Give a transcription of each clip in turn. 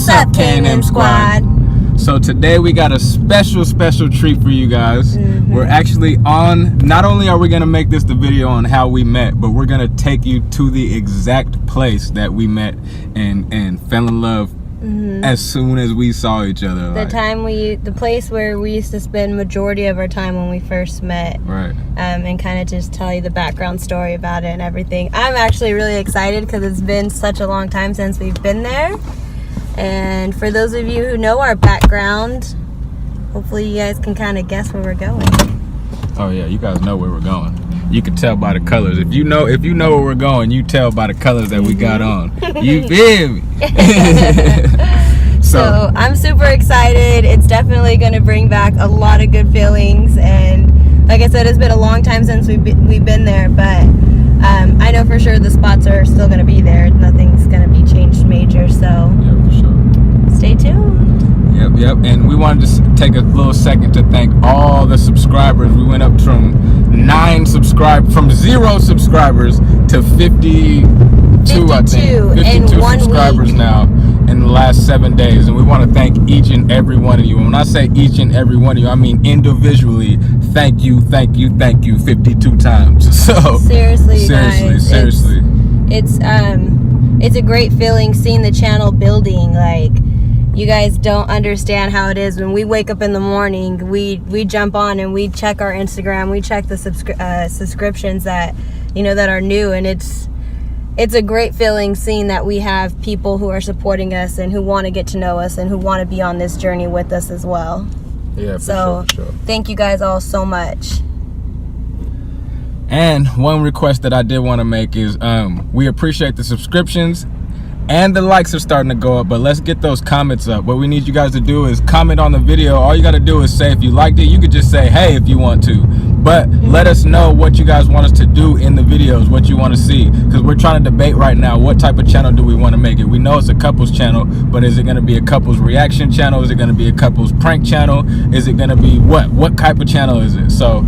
What's up, K&M squad? So today we got a special treat for you guys. We're actually on, not only are we going to make this the video on how we met, but we're going to take you to the exact place that we met and fell in love as soon as we saw each other. The place where we used to spend majority of our time when we first met. Right. And kind of just tell you the background story about it and everything. I'm actually really excited because it's been such a long time since we've been there. And for those of you who know our background, hopefully you guys can kind of guess where we're going. Oh yeah, you guys know where we're going. You can tell by the colors. If you know where we're going, you tell by the colors that we got on. You feel me? So I'm super excited. It's definitely going to bring back a lot of good feelings. And like I said, it's been a long time since we've been there, but I know for sure the spots are still going to be there. Nothing's going to be changed major, so yeah, for sure. Stay tuned. Yep. And we wanted to take a little second to thank all the subscribers. We went up from 0 subscribers to 52, I think. 52 subscribers now in the last 7 days. And we want to thank each and every one of you. And when I say each and every one of you, I mean individually. Thank you 52 times. So seriously. It's a great feeling seeing the channel building. Like, you guys don't understand how it is when we wake up in the morning, we jump on and we check our Instagram, we check the subscriptions that are new, and it's a great feeling seeing that we have people who are supporting us and who want to get to know us and who want to be on this journey with us as well. Yeah, for sure. Thank you guys all so much. And one request that I did want to make is we appreciate the subscriptions and the likes are starting to go up, but let's get those comments up. What we need you guys to do is comment on the video. All you got to do is say if you liked it. You could just say hey if you want to, but let us know what you guys want us to do in the videos, what you want to see, because we're trying to debate right now what type of channel do we want to make it. We know it's a couples channel, but is it going to be a couples reaction channel? Is it going to be a couples prank channel? Is it going to be what type of channel is it? So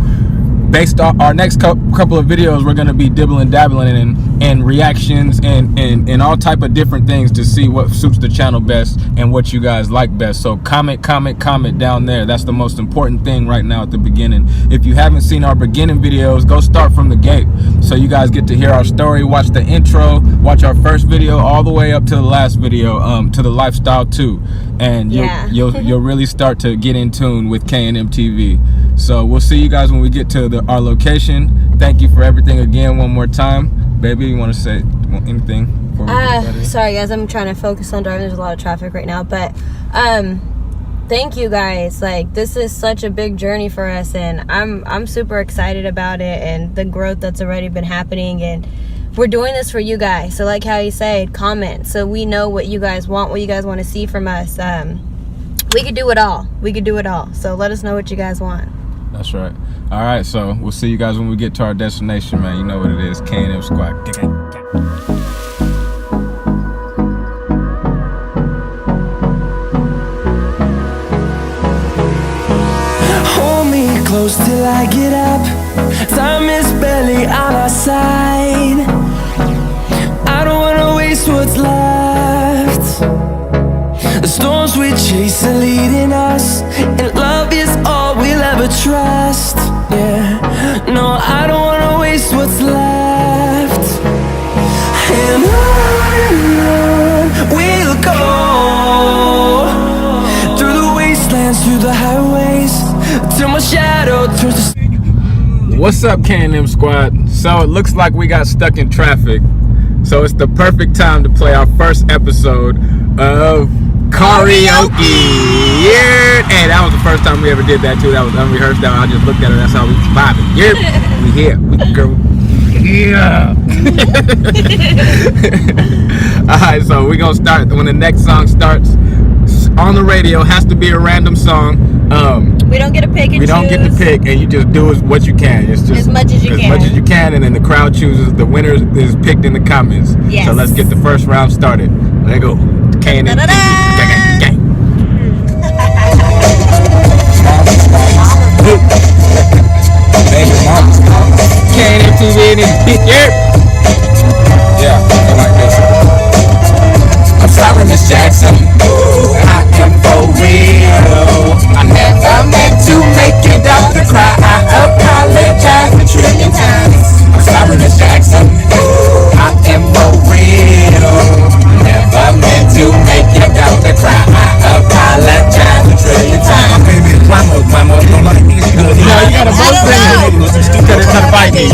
based on our next couple of videos, we're going to be dabbling in reactions and all type of different things to see what suits the channel best and what you guys like best. So comment down there. That's the most important thing right now at the beginning. If you haven't seen our beginning videos, go start from the gate so you guys get to hear our story, watch the intro, watch our first video all the way up to the last video, to the lifestyle 2, and you'll really start to get in tune with K&Mtv. So we'll see you guys when we get to our location. Thank you for everything again one more time. Baby, you want to say anything before we get started? Sorry guys, I'm trying to focus on driving. There's a lot of traffic right now, but thank you guys. Like, this is such a big journey for us, and I'm super excited about it and the growth that's already been happening, and we're doing this for you guys. So like how you said, comment so we know what you guys want, what you guys want to see from us. We could do it all. So let us know what you guys want. That's right. All right, so we'll see you guys when we get to our destination, man. You know what it is, K&M squad. Hold me close till I get up. Time is barely on our side. I don't wanna waste what's left. The storms we chase are leading us, and love is all we'll ever trust. Yeah, no, I don't wanna waste what's left. And on we'll go, through the wastelands, through the highways, till my shadow turns to... What's up, K&M squad? So it looks like we got stuck in traffic, so it's the perfect time to play our first episode of Car-eoke. Yeah, hey, that was the first time we ever did that too. That was unrehearsed. I just looked at her. That's how we vibing. Yeah, we here. We girl. Yeah. All right, so we're gonna start when the next song starts on the radio. Has to be a random song. We don't get to pick and choose. We don't get to pick, and you just do what you can. It's just as much as you can, and then the crowd chooses. The winner is picked in the comments. Yes. So let's get the first round started. Let's go. K&Mtv. Gang. Baby mama. K&Mtv in this bitch. Yeah, I like this. sorry, Miss Jackson. Ooh, I am for real. I never meant to make your daughter cry. I apologize a trillion times. I'm sorry, Miss Jackson. Ooh, I am for real. Never meant to make your daughter cry. I apologize a trillion times. Mama, don't like me. You gotta both sing it. You gotta try to fight me.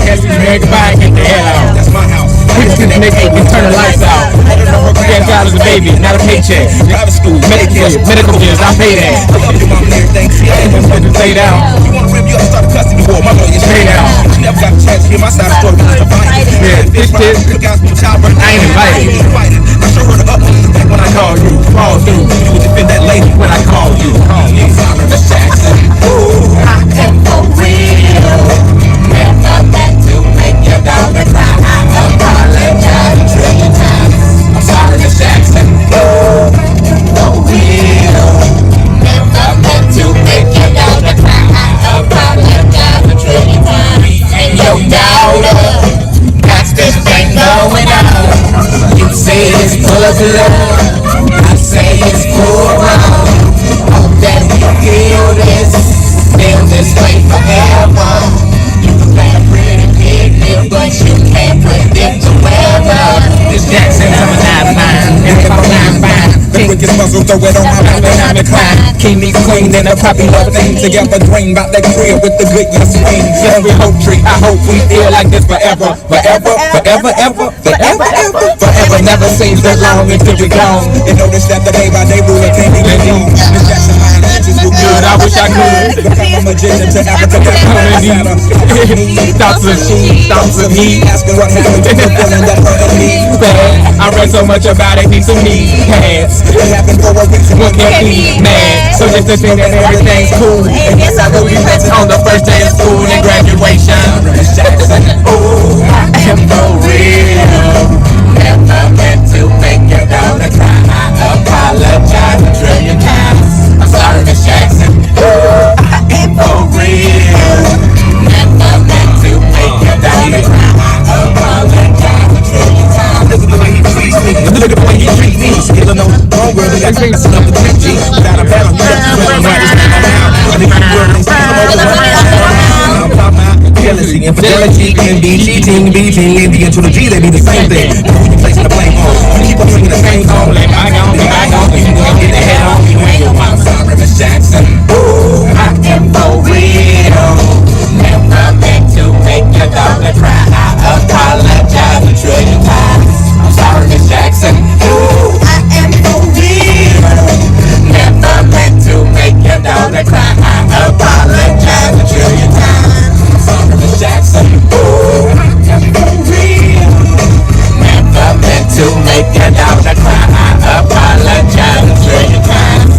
Can't be married, goodbye, get the head out. That's my house. We just gonna make it, turn the lights out. $10 a baby, not a paycheck. Private school, medical bills, I pay that. I love your mom and everything. See, I ain't gonna stay down. You wanna rip you up, start a custody war. My lawyer's pay down. She never got a chance to hear my side of the story because of fighting. Yeah, this cookouts from childbirth. I ain't invited. I show her the up when I call you. Fall through. You would defend that lady when I call you. I'm sorry, Miss Jackson. Ooh, I am for real. Never meant to make your daughter cry. I apologize a trillion times. I'm sorry, Miss Jackson. Ooh, for real. Never meant to make your daughter cry. I apologize a trillion times. And your daughter got this thing going on. You say it's full of love. I say it's full wrong. Hope that you feel this way forever. You can play a pretty big, but you can't predict the weather. This Jackson, I'm a 9-9, and if I'm 9-5, the quickest muzzle, throw it on my back and I'm inclined. King-Meek queen, and a puppy love thing together. Dream about that crib with the good young swing. Every hope tree, I hope we feel like this forever. Forever, forever, ever, forever, ever. Forever never seems that long until we gone. And notice that the day by day ruler can't be let on. Miss Jackson, my intentions were good, I wish I could become a magician to Africa. Thoughts of she, thoughts of me. Asking what happened to the feeling that hurt me. Bad, I read so much about it, need some knee pads. It happened for a reason, one can't be mad. So just to think that everything's cool. And yes, I will be met on the first day of school and graduation. Miss Jackson, ooh, I am for real. Never meant to make your daughter cry. I apologize a trillion times. I'm sorry, Miss Jackson. Ooh, I am for real. Never meant to make your daughter cry. I apologize a trillion times. Look at the way he treats me. Look at the way he treats me. Still no wrong word. We got to messing up the trick, G. Without a battle, you got to run right now. I think you were in jealousy, infidelity, envy, cheating, beating, Indian to the G, they be the same thing. Who you placing the blame on? Keep on singing the same song. Let my on, you can get the head on. You ain't your mom. Sorry, Miss Jackson. Ooh, I am for real. Never meant to make your daughter cry. I apologize a trillion times. I'm sorry, Miss Jackson. Ooh, I am for real. Never meant to make your daughter cry. I apologize a trillion times. I'm sorry, Miss Jackson. Ooh, I am for real. Never meant to make your daughter cry. I apologize a trillion times.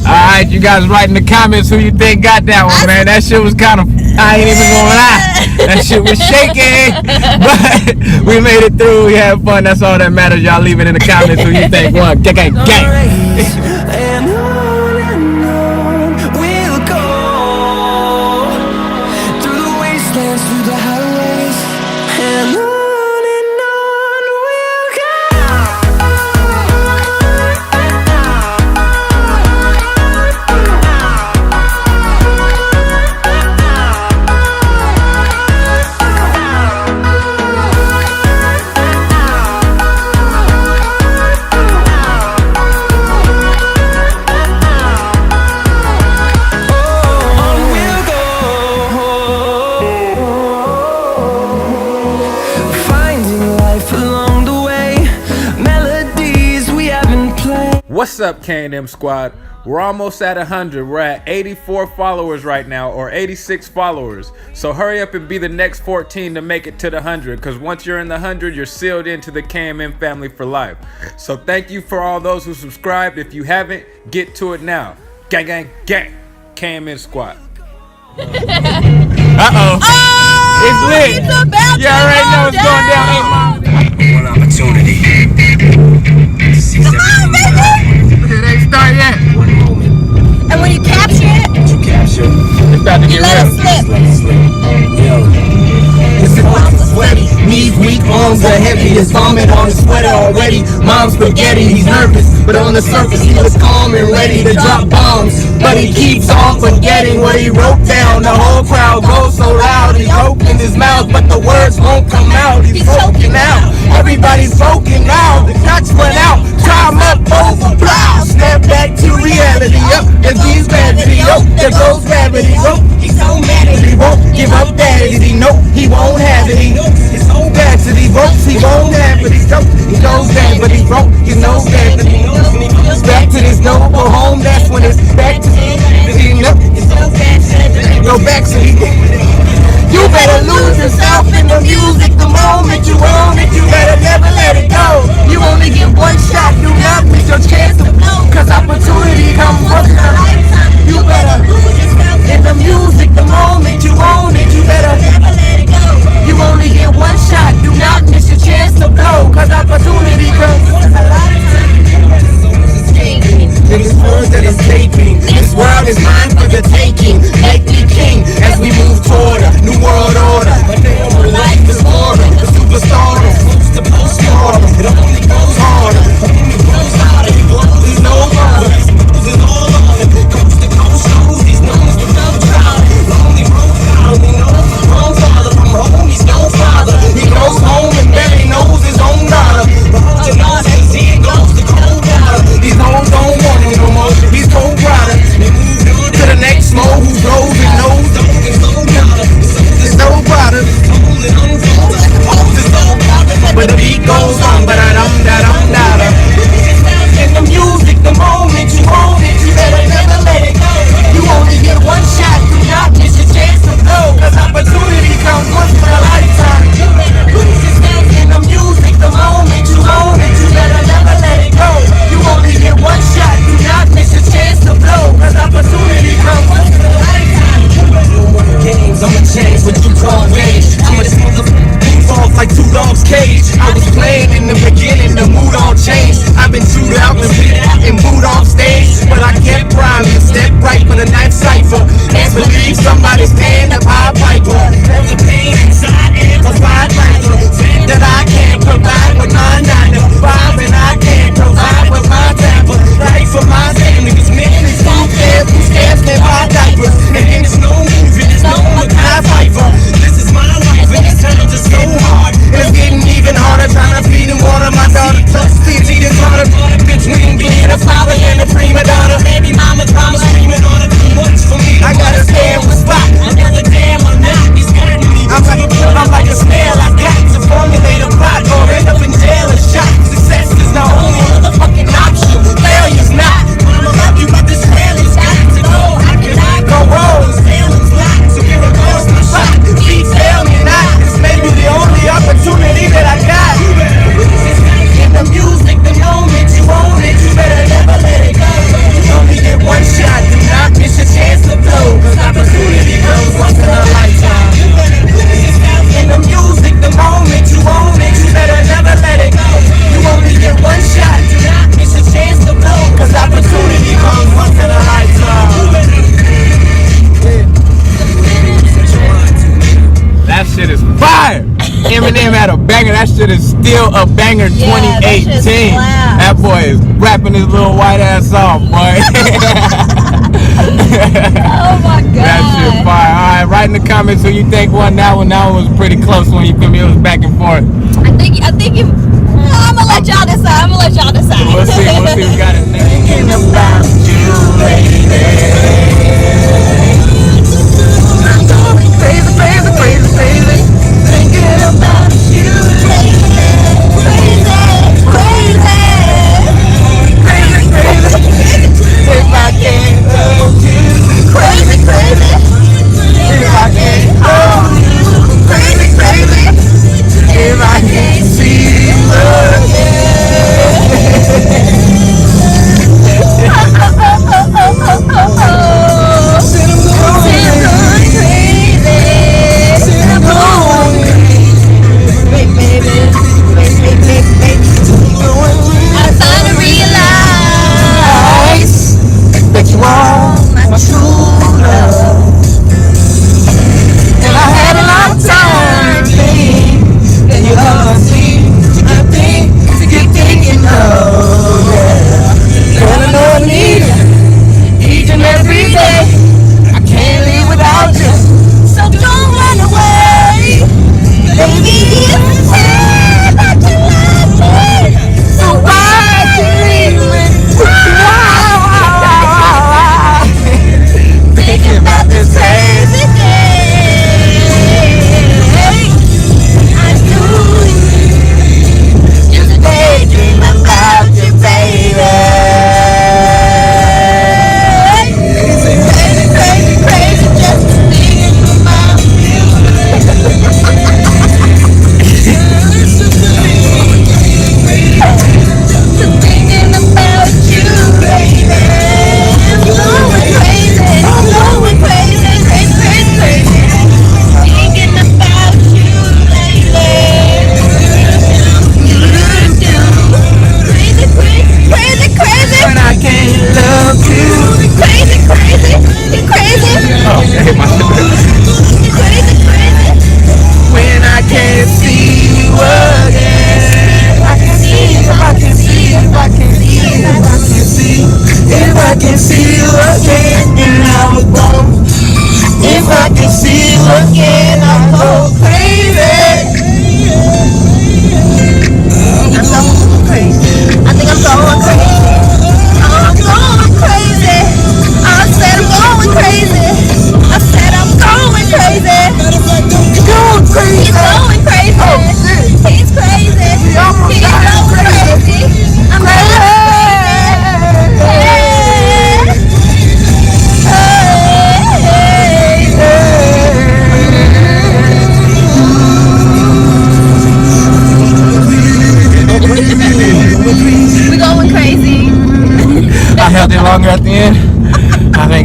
Alright, you guys write in the comments who you think got that one, man. That shit was kind of, I ain't even gonna lie. That shit was shaky. But we made it through. We had fun. That's all that matters. Y'all leave it in the comments who you think won. Gang, gang. What's up, K&M squad? We're almost at 100. We're at 84 followers right now, or 86 followers. So hurry up and be the next 14 to make it to the 100, because once you're in the 100, you're sealed into the K&M family for life. So thank you for all those who subscribed. If you haven't, get to it now. Gang, gang, gang. K&M squad. Uh-oh. Oh, it's lit. It's about you already know it's going down. Hey, Mom. One opportunity to seize everything you have. It ain't start yet. One moment. And when you capture it, You capture. It's about to you get let real. it slip. Let it slip. Yo. Listen, Sweaty. knees weak, lungs are heavy, his vomit on his sweater already. Mom's spaghetti, he's nervous, but on the surface he was calm and ready to drop bombs. But he keeps on forgetting what he wrote down. The whole crowd goes so loud, he opened his mouth, but the words won't come out. He's choking out, everybody's broken now. The guts run out, time up, over, plow. Snap back to reality, up, there's these gravity, oh, there goes gravity, oh. He's so mad that he won't give up that. Did he know he won't have it? He knows his whole back to these ropes, he won't have it. He's dope, he knows that, but he broke, he knows that. But he knows when he goes back to this noble home, that's when it's back to he knows it's so bad, go back to he. You better lose yourself in the music the moment you own it. You better never let it go. You only get one shot, do not miss your chance to blow. Cause opportunity comes once in a lifetime. You better lose yourself in the music the moment you own it. You better never let it go. You only get one shot, do not miss your chance to blow. Cause opportunity comes once in a lifetime. In this world that is vaping, this world is mine for the taking. Make me king as we move toward a new world order. But damn, my life is order, the superstar, supposed to post order. It only goes harder, it goes harder. He blows no harder, he's losing all on it. Coast to coast shows, these numbers with no trial. Lonely profile, he knows his wrong father. From home, he's no father. He goes home and barely knows his own daughter. But all the knows as he goes to cold water. These hoes don't want him no more, he's cold product. They moved on to the next mo who blows and knows. There's no product. But the beat goes on, but I dum da dum da da. In the music, the moment you own it, you better never let it go. You only get one shot, do not miss your chance to blow. Cause opportunity comes once in a lifetime. You better lose yourself in the music, the moment you own it, you better never let it go. You only get one shot, do not miss your chance to blow. Cause opportunity comes once in a lifetime. Games, I'ma change what you call rage. I'ma move off like two dogs' cage. I was playing in the beginning, the mood all changed. I've been chewed out and beat out and booed off stage, but I kept rhyming, step right for the night cipher. Can't believe somebody's paying the Pied Piper. There's a pain inside and provide lighter. That I can't provide with my 9 to 5, and I can't provide with my tapper. Right for my family, cause men is food fed, who scares can't buy diapers. And it's no movie, it's no Pied Piper. This is my life and it's turned to so hard. It's getting even harder trying to feed and water my daughter. Plus, it's eating harder between being a father and a prima donna. Baby mama's mama screaming on it too much for me. I gotta stand with spot. Another damn or not, he's hurting me. I'm like a snail, I got to formulate a plot or end up in jail or shot. Success is the only motherfucking option. Failure's not. Mama love you, but this failure's got to go. I cannot go wrong. Sailing's not, so here it goes my shot. Please fail me not. This may be the only opportunity that I got. In the music, the moment you own it, you better never let it go. You only get one shot, do not miss your chance to blow. Cause opportunity comes once in a lifetime. In the music, the moment you own it, you better never let it go. You only get one shot, do not miss your chance to blow. Cause opportunity comes once in a lifetime. That shit is fire. Eminem had a banger. That shit is still a banger. 2018. That boy is rapping his little white ass off, boy. Oh my god. That shit fire. All right, write in the comments who you think won that one. That one was a pretty close one. You feel me? It was back and forth. I think you. I'm gonna let y'all decide. We'll see. We got it next. Thinking about you, lady. I'm going crazy, crazy, crazy, crazy. Thinking about you, crazy, crazy, crazy, crazy, crazy. If I can't hold you, crazy, crazy. If I can't hold you, crazy, crazy. If I can't see you again.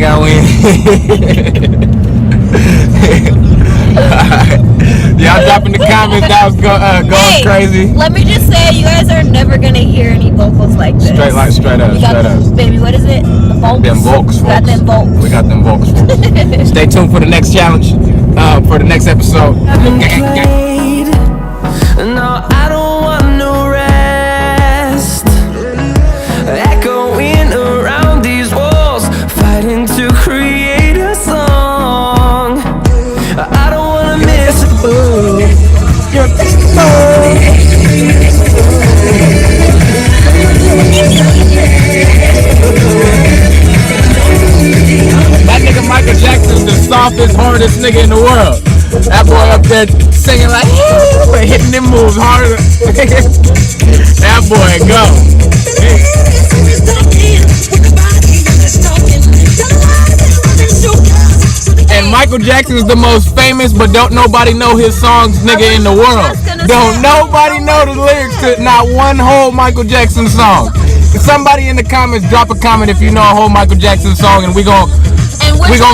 think I win. Alright. Y'all drop in the comments. That was going crazy. Let me just say, you guys are never gonna hear any vocals like this. Straight up. Baby, what is it? The volks? Them volks. We got them volks. We got them volks. Stay tuned for the next challenge. For the next episode. No, I don't want no rest. Echoing around these walls, fighting to create a song. I don't wanna miss a boo. You're That nigga Michael Jackson's the softest, hardest nigga in the world. That boy up there singing like, but hitting them moves harder. That boy go. And Michael Jackson is the most famous, but don't nobody know his songs, nigga, in the world. Don't nobody know the lyrics to not one whole Michael Jackson song. Somebody in the comments, drop a comment if you know a whole Michael Jackson song, and we gonna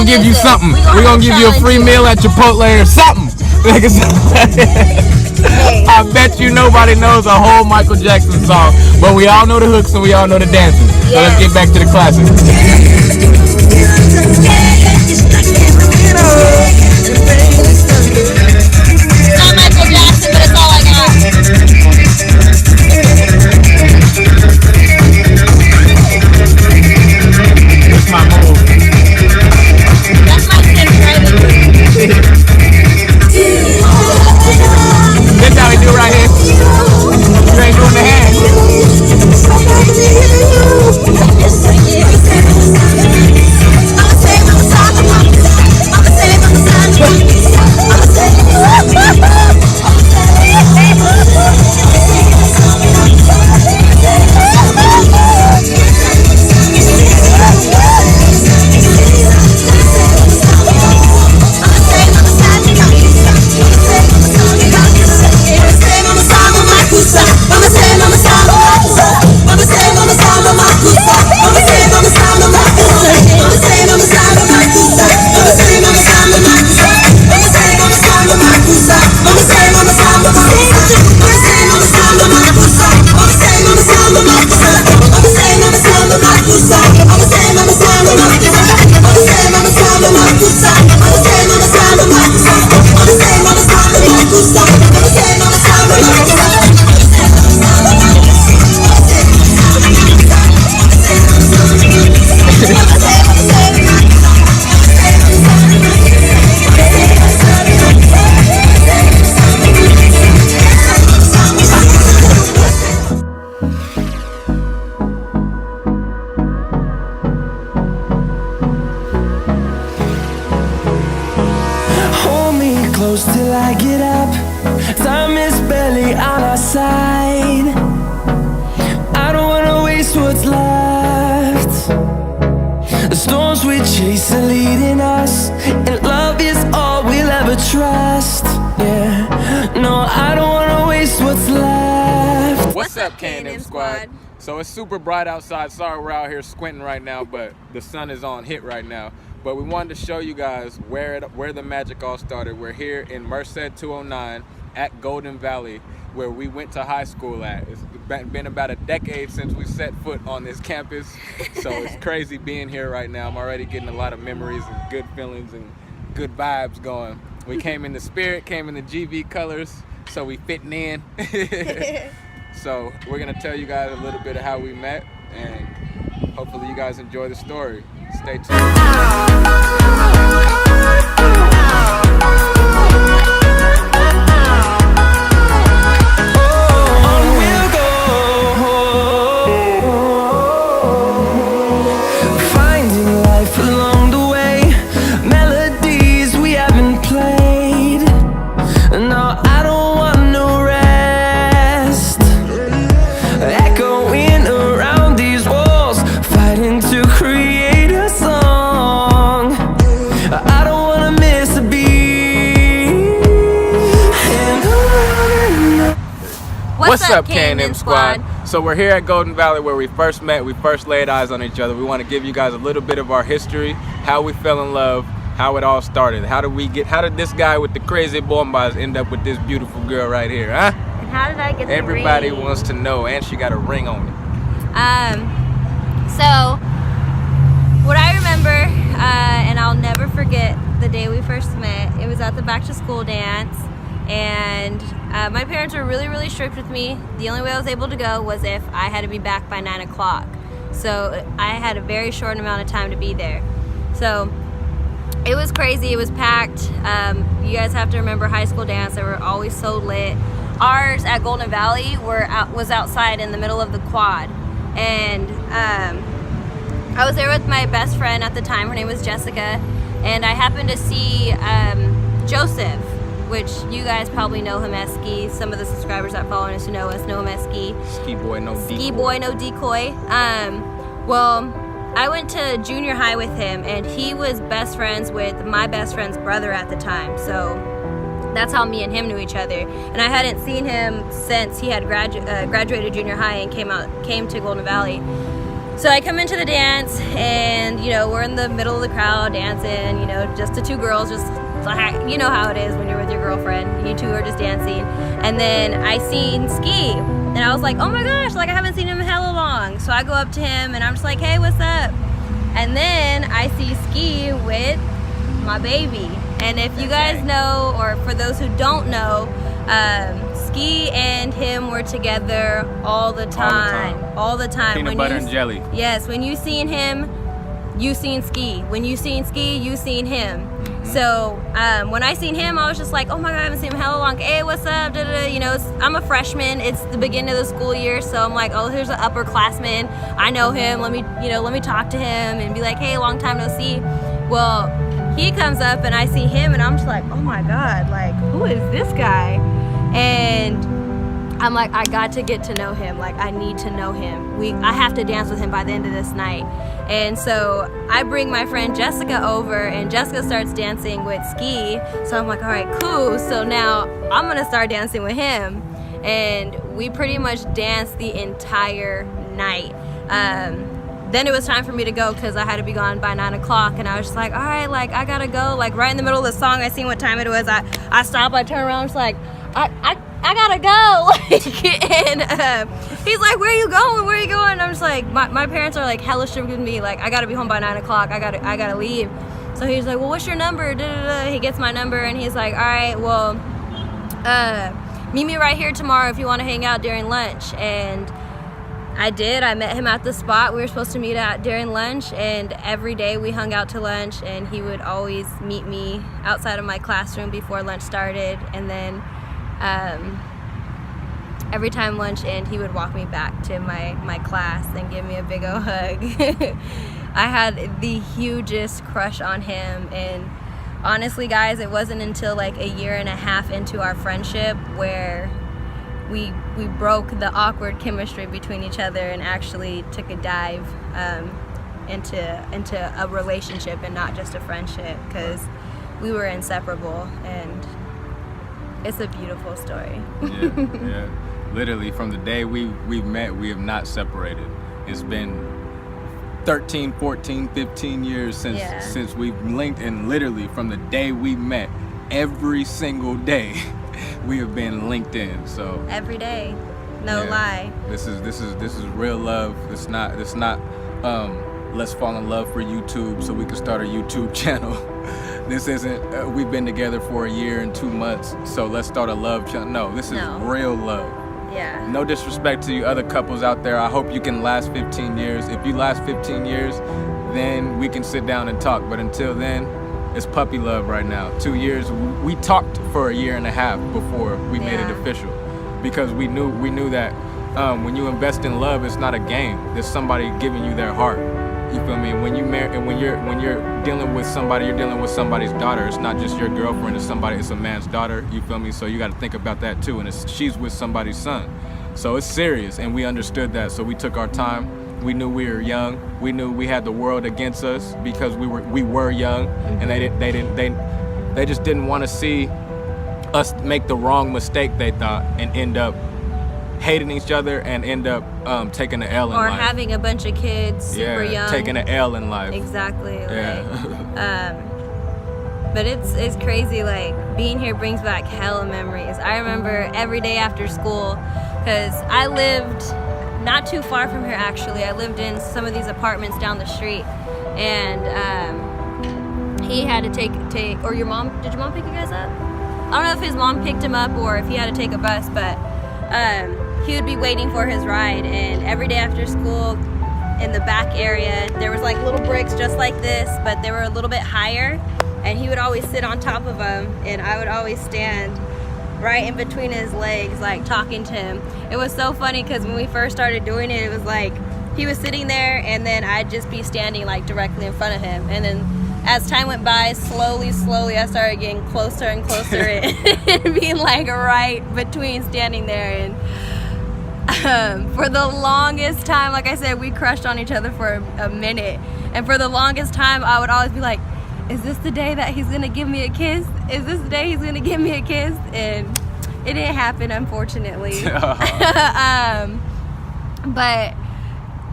give you something. We're gonna give you a free meal at Chipotle or something. I bet you nobody knows a whole Michael Jackson song, but we all know the hooks and we all know the dancing. So let's get back to the classic. It's not Michael Jackson, but it's all I got. That's my move. That's my thing, right? This how we do right here. You ain't doing the hand. close till I get up. Time is barely on our side. I don't wanna waste what's left. The storms we chase are leading us, and love is all we'll ever trust. Yeah, no, I don't wanna waste what's left. What's up, K&M squad? So it's super bright outside. Sorry we're out here squinting right now, but the sun is on hit right now. But we wanted to show you guys where the magic all started. We're here in Merced 209 at Golden Valley, where we went to high school at. It's been about a decade since we set foot on this campus, so it's crazy being here right now. I'm already getting a lot of memories and good feelings and good vibes going. We came in the spirit, came in the GV colors, so we fitting in. So we're gonna tell you guys a little bit of how we met, and hopefully you guys enjoy the story. Stay tuned. What's up, K&M Squad? So we're here at Golden Valley where we first met, we first laid eyes on each other. We want to give you guys a little bit of our history, how we fell in love, how it all started. How did this guy with the crazy bombas end up with this beautiful girl right here, huh? And how did I get the Everybody ring? wants to know, and she got a ring on it. So what I remember, and I'll never forget the day we first met, it was at the back to school dance, and my parents were really, really strict with me. The only way I was able to go was if I had to be back by 9 o'clock. So I had a very short amount of time to be there. So it was crazy, it was packed. You guys have to remember high school dance, they were always so lit. Ours at Golden Valley was outside in the middle of the quad. And I was there with my best friend at the time, her name was Jessica, and I happened to see Joseph, which you guys probably know him as Ski. Some of the subscribers that follow us know him as Ski. Ski boy, no decoy. Ski boy, no decoy. Well, I went to junior high with him, and he was best friends with my best friend's brother at the time. So that's how me and him knew each other. And I hadn't seen him since he had graduated junior high and came to Golden Valley. So I come into the dance, and we're in the middle of the crowd dancing, just the two girls, just you know how it is when you're with your girlfriend. You two are just dancing. And then I seen Ski, and I was like, oh my gosh, like I haven't seen him in hella long. So I go up to him and I'm just like, hey, what's up? And then I see Ski with my baby. And if you guys know, or for those who don't know, Ski and him were together all the time. Peanut butter and jelly. Yes, when you seen him, you seen Ski. When you seen Ski, you seen him. So when I seen him, I was just like, oh my god, I haven't seen him hella long. Hey, what's up? Da, da, da. I'm a freshman. It's the beginning of the school year, so I'm like, oh, here's an upperclassman. I know him. Let me talk to him and be like, hey, long time no see. Well, he comes up and I see him, and I'm just like, oh my god, like, who is this guy? And I'm like, I got to get to know him. Like, I need to know him. I have to dance with him by the end of this night. And so I bring my friend Jessica over, and Jessica starts dancing with Ski. So I'm like, all right, cool. So now I'm gonna start dancing with him. And we pretty much danced the entire night. Then it was time for me to go because I had to be gone by 9 o'clock, and I was just like, all right, like I gotta go. Like right in the middle of the song, I seen what time it was. I stopped, I turned around, just like, I gotta go. And he's like, where are you going? Where are you going? And I'm just like, my parents are like hella strict with me. Like I gotta be home by 9 o'clock. I gotta leave. So he's like, well, what's your number? Da, da, da. He gets my number, and he's like, all right, well, meet me right here tomorrow if you want to hang out during lunch. And I did. I met him at the spot we were supposed to meet at during lunch, and every day we hung out to lunch, and he would always meet me outside of my classroom before lunch started. And then every time lunch ended, he would walk me back to my class and give me a big old hug. I had the hugest crush on him, and honestly guys, it wasn't until like a year and a half into our friendship where we broke the awkward chemistry between each other and actually took a dive into a relationship and not just a friendship, because we were inseparable, and it's a beautiful story. Yeah. Literally from the day we met, we have not separated. It's been 13, 14, 15 years since we've linked, and literally from the day we met, every single day we have been linked in. So every day, no lie. This is real love. It's not let's fall in love for YouTube so we can start a YouTube channel. This isn't we've been together for a year and 2 months, so let's start a love channel. No, this is real love. Yeah. No disrespect to you other couples out there. I hope you can last 15 years. If you last 15 years, then we can sit down and talk. But until then, it's puppy love right now. 2 years. We talked for a year and a half before we made it official, because we knew that when you invest in love, it's not a game. There's somebody giving you their heart. You feel me? When you marry, and when you're dealing with somebody, you're dealing with somebody's daughter. It's not just your girlfriend. It's a man's daughter. You feel me? So you got to think about that too. And she's with somebody's son. So it's serious, and we understood that. So we took our time. We knew we were young. We knew we had the world against us because we were young, and they just didn't want to see us make the wrong mistake, they thought, and end up hating each other and end up taking an L in or life. having a bunch of kids super young. Taking an L in life. Exactly. Yeah. But it's crazy. Like, being here brings back hella memories. I remember every day after school, because I lived not too far from here actually. I lived in some of these apartments down the street, and he had to take or did your mom pick you guys up? I don't know if his mom picked him up or if he had to take a bus, but he would be waiting for his ride, and every day after school in the back area there was like little bricks just like this, but they were a little bit higher, and he would always sit on top of them, and I would always stand right in between his legs, like talking to him. It was so funny because when we first started doing it, it was like he was sitting there and then I'd just be standing like directly in front of him, and then as time went by, slowly I started getting closer and closer and being like right between, standing there. And for the longest time, like I said, we crushed on each other for a minute, and for the longest time I would always be like, is this the day that he's gonna give me a kiss? Is this the day he's gonna give me a kiss? And it didn't happen, unfortunately. But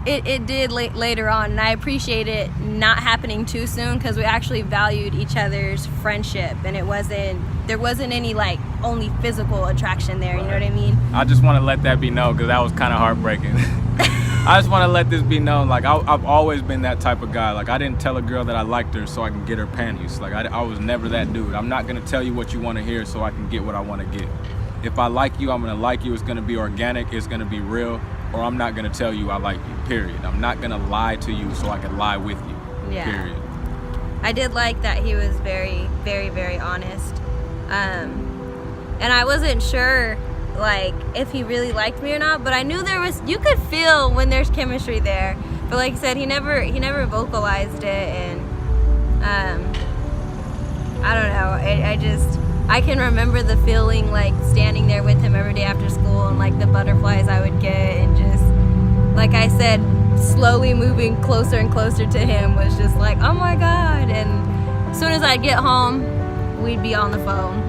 it did later on, and I appreciate it not happening too soon, because we actually valued each other's friendship, and there wasn't any like only physical attraction there. You know what I mean? I just want to let that be known, because that was kind of heartbreaking. I just want to let this be known. Like, I've always been that type of guy. Like, I didn't tell a girl that I liked her so I can get her panties. Like, I was never that dude. I'm not gonna tell you what you want to hear so I can get what I want to get. If I like you, I'm gonna like you. It's gonna be organic. It's gonna be real. Or I'm not gonna tell you I like you. Period. I'm not gonna lie to you so I can lie with you. Yeah. Period. I did like that he was very, very, very honest. And I wasn't sure like if he really liked me or not, but I knew you could feel when there's chemistry there. But like I said, he never vocalized it, and I don't know. I can remember the feeling, like standing there with him every day after school, and like the butterflies I would get, and just like I said, slowly moving closer and closer to him was just like, oh my God. And as soon as I'd get home, we'd be on the phone.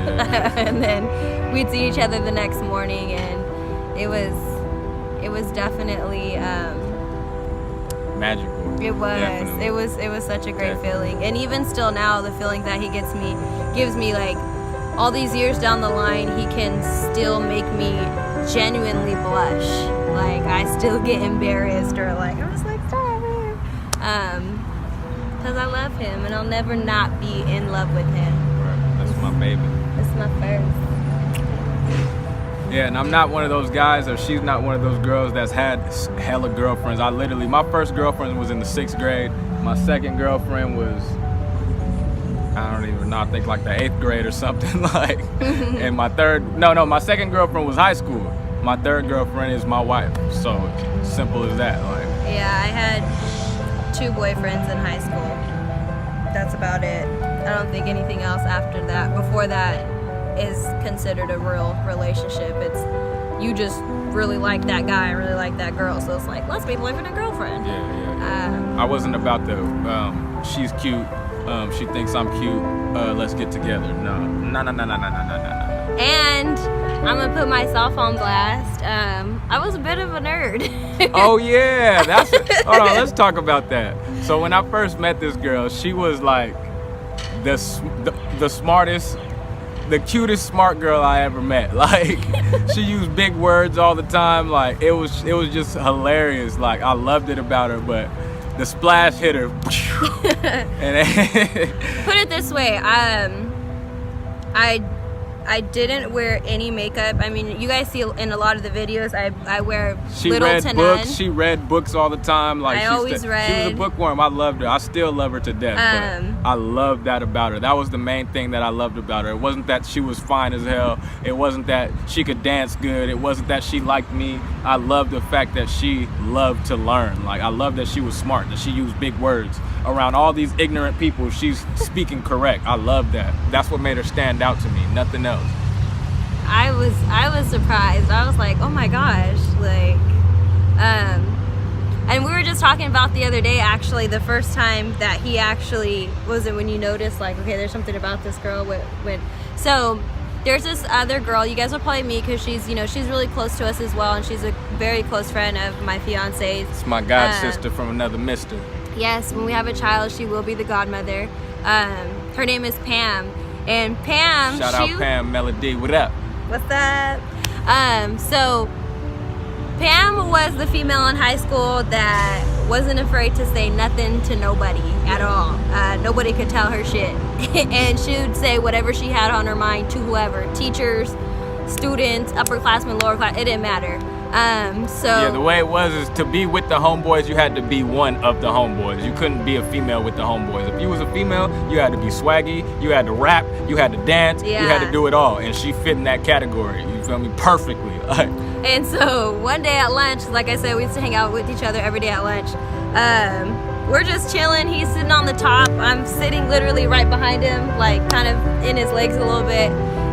And then we'd see each other the next morning, and it was definitely magical. It was. Definitely. It was such a great feeling. And even still now, the feeling that he gives me like all these years down the line, he can still make me genuinely blush. Like, I still get embarrassed, or like I'm just like, stop him. Because I love him, and I'll never not be in love with him. Right. That's my baby. It's my first. Yeah, and I'm not one of those guys, or she's not one of those girls that's had hella girlfriends. My first girlfriend was in the 6th grade. My second girlfriend was, I don't even know, I think like the 8th grade or something. Like, and my second girlfriend was high school. My third girlfriend is my wife. So simple as that. Like, yeah, I had 2 boyfriends in high school. That's about it. I don't think anything else after that, before that, is considered a real relationship. It's you just really like that guy, really like that girl, so it's like, let's be boyfriend and girlfriend. Yeah. I wasn't about the she's cute, she thinks I'm cute, let's get together. No. And I'm gonna put myself on blast. I was a bit of a nerd. Oh yeah, hold on, let's talk about that. So when I first met this girl, she was like the smartest, the cutest smart girl I ever met. Like, she used big words all the time. Like, it was just hilarious. Like, I loved it about her, but the splash hit her. And put it this way, I didn't wear any makeup. I mean, you guys see in a lot of the videos, I wear little to none. She read books all the time. Like, I always read. She was a bookworm. I loved her. I still love her to death. But I loved that about her. That was the main thing that I loved about her. It wasn't that she was fine as hell. It wasn't that she could dance good. It wasn't that she liked me. I loved the fact that she loved to learn. Like, I loved that she was smart, that she used big words. Around all these ignorant people, she's speaking correct. I love that. That's what made her stand out to me. Nothing else. I was surprised. I was like, oh my gosh, like, and we were just talking about the other day, actually, the first time that he actually, was it when you noticed, like, okay, there's something about this girl. So there's this other girl, you guys will probably meet because she's, you know, she's really close to us as well, and she's a very close friend of my fiance's. It's my god sister from another mister. Yes, when we have a child, she will be the godmother. Her name is Pam, and Pam. Shout out Pam Melody. What up? What's up? So Pam was the female in high school that wasn't afraid to say nothing to nobody at all. Nobody could tell her shit. And she would say whatever she had on her mind to whoever. Teachers, students, upperclassmen, lower class, it didn't matter. So yeah, the way it was is to be with the homeboys, you had to be one of the homeboys. You couldn't be a female with the homeboys. If you was a female, you had to be swaggy, you had to rap, you had to dance, you had to do it all. And she fit in that category, you feel me, perfectly. And so one day at lunch, like I said, we used to hang out with each other every day at lunch. We're just chilling. He's sitting on the top. I'm sitting literally right behind him, like kind of in his legs a little bit.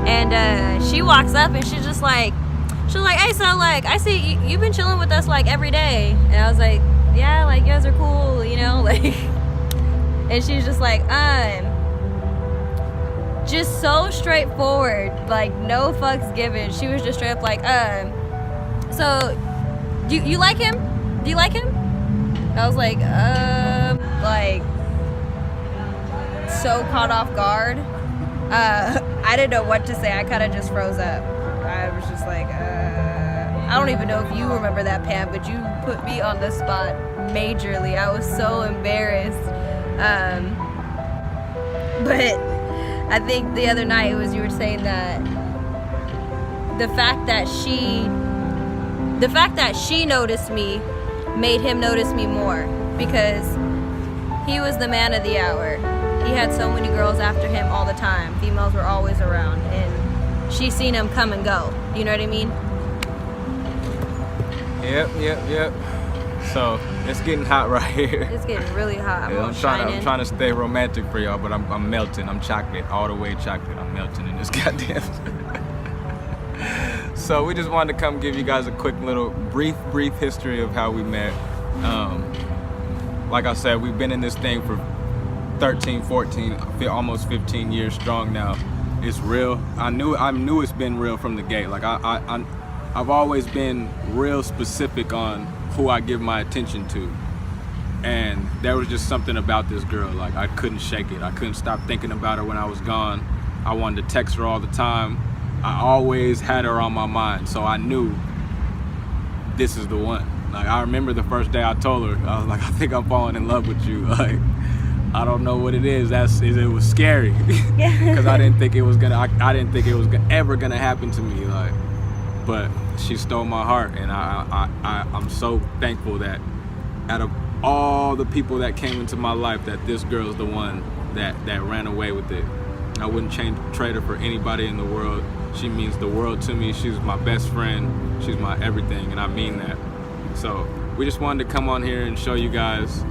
And she walks up and she's like, hey, so like, I see you've been chilling with us like every day. And I was like, yeah, like you guys are cool, you know, like. And she's just like, just so straightforward, like no fucks given. She was just straight up like, so do you like him? Do you like him? I was like so caught off guard. I didn't know what to say. I kind of just froze up. I was just like, I don't even know if you remember that, Pam, but you put me on the spot majorly. I was so embarrassed. But I think the other night it was you were saying that the fact that she noticed me made him notice me more, because he was the man of the hour. He had so many girls after him all the time. Females were always around, and she seen him come and go. You know what I mean? Yep. So it's getting hot right here. It's getting really hot. I'm trying to stay romantic for y'all, but I'm melting. I'm chocolate, all the way chocolate. I'm melting in this goddamn. So we just wanted to come give you guys a quick little brief history of how we met. Like I said, we've been in this thing for 13, 14, almost 15 years strong now. It's real. I knew it's been real from the gate. Like I've always been real specific on who I give my attention to. And there was just something about this girl. Like I couldn't shake it. I couldn't stop thinking about her when I was gone. I wanted to text her all the time. I always had her on my mind, so I knew this is the one. Like I remember the first day I told her, I was like, I think I'm falling in love with you. Like I don't know what it is. It was scary because I didn't think it was ever gonna happen to me. Like, but she stole my heart, and I'm so thankful that out of all the people that came into my life, that this girl's the one that ran away with it. I wouldn't trade her for anybody in the world. She means the world to me. She's my best friend. She's my everything, and I mean that. So we just wanted to come on here and show you guys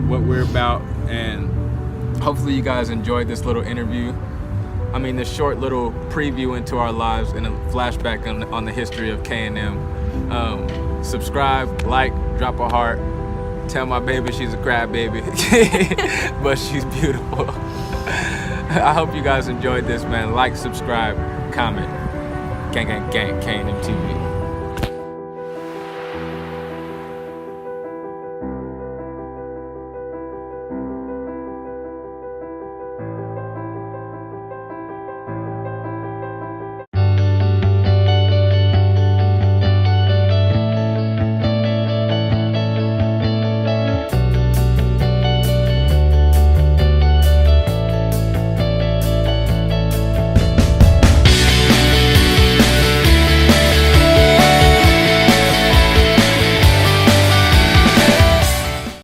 what we're about, and hopefully you guys enjoyed this little interview. I mean, this short little preview into our lives and a flashback on the history of K&M. Subscribe, like, drop a heart. Tell my baby she's a crybaby, but she's beautiful. I hope you guys enjoyed this, man. Like, subscribe, comment. Gang, K&Mtv.